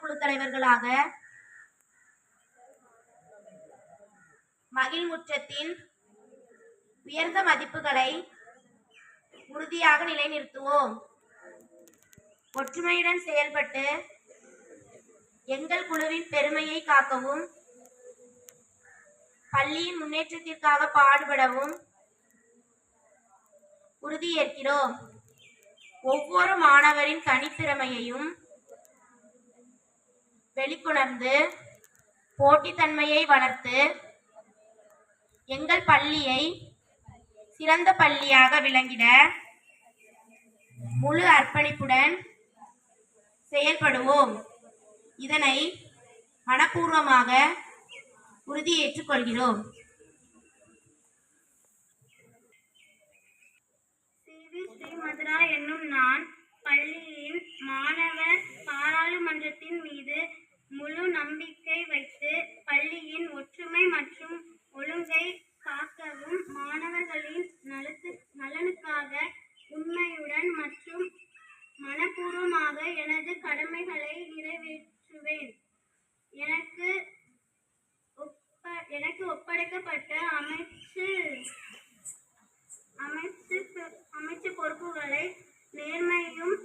குழு தலைவர்களாக மகிழ்முற்றத்தின் உயர்ந்த மதிப்புகளை உறுதியாக நிலைநிறுத்துவோம். ஒற்றுமையுடன் செயல்பட்டு எங்கள் குழுவின் பெருமையை காக்கவும் பள்ளியின் முன்னேற்றத்திற்காக பாடுபடவும் உறுதியேற்கிறோம். ஒவ்வொரு மாணவரின் தனித்திறமையையும் வெளிக்கொணர்ந்து போட்டித்தன்மையை வளர்த்து எங்கள் பள்ளியை சிறந்த பள்ளியாக விளங்கிட முழு அர்ப்பணிப்புடன் செயல்படுவோம். இதனை மனப்பூர்வமாக உறுதியேற்றுக் கொள்கிறோம். ஸ்ரீமதுரா என்னும் நான் பள்ளியின் மாணவர் பாராளுமன்றத்தின் மீது முழு நம்பிக்கை வைத்து பள்ளியின் ஒற்றுமை மற்றும் ஒழுங்கை காக்கவும் மாணவர்களின் நலனுக்காக உண்மையுடன் மற்றும் மனப்பூர்வமாக எனது கடமைகளை நிறைவேற்றுவேன். எனக்கு ஒப்படைக்கப்பட்ட அமைச்சு பொறுப்புகளை நேர்மையுடன்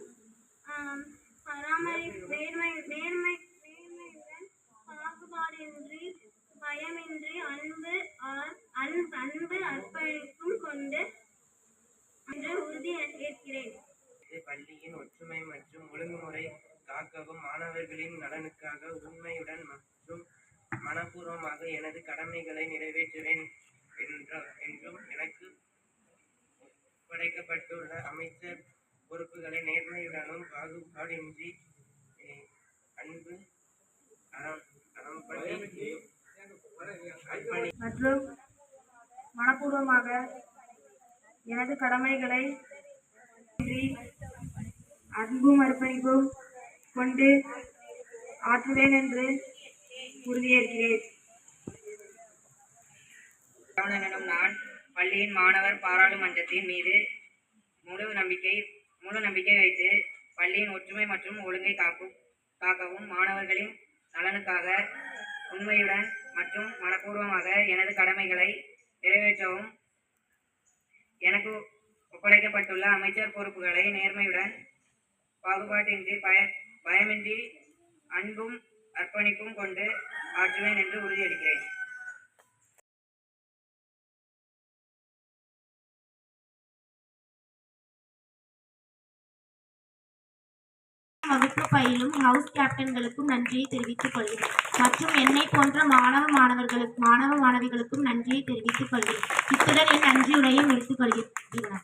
பாகுபாடின்றி பயமின்றி அன்பு அர்ப்பணிப்பும் கொண்டு உறுதி ஏற்கிறேன். பள்ளியின் ஒற்றுமை மற்றும் ஒழுங்குமுறை காக்கவும் மாணவர்களின் நலனுக்காக உண்மையுடன் மற்றும் மனப்பூர்வமாக எனது கடமைகளை நிறைவேற்றுவேன் என்றும் எனக்கு ஒப்படைக்கப்பட்டுள்ள அமைச்சர் பொறுப்புகளை நேர்மையுடனும் பாகுபாடின்றி அன்பு மற்றும் மனப்பூர்வமாக எனது கடமைகளை அன்பும் அர்ப்பணிப்பும் கொண்டு ஆற்றுவேன் என்று உறுதியேற்கிறேன். நான் பள்ளியின் மாணவர் பாராளுமன்றத்தின் மீது முழு நம்பிக்கை வைத்து பள்ளியின் ஒற்றுமை மற்றும் ஒழுங்கை காக்கவும் மாணவர்களின் நலனுக்காக உண்மையுடன் மற்றும் மனப்பூர்வமாக எனது கடமைகளை நிறைவேற்றவும் எனக்கு ஒப்படைக்கப்பட்டுள்ள அமைச்சர் பொறுப்புகளை நேர்மையுடன் பாகுபாட்டின்றி பயமின்றி அன்பும் அர்ப்பணிப்பும் கொண்டு ஆற்றுவேன் என்று உறுதியளிக்கிறேன். வகுப்பு பயிலும் ஹவுஸ் கேப்டன்களுக்கும் நன்றியை தெரிவித்துக் கொள்கிறேன் மற்றும் என்னை போன்ற மாணவ மாணவிகளுக்கும் நன்றியை தெரிவித்துக் கொள்கிறேன். இத்துடன் என் நன்றியுரையை முடித்துக் கொள்கிறேன்.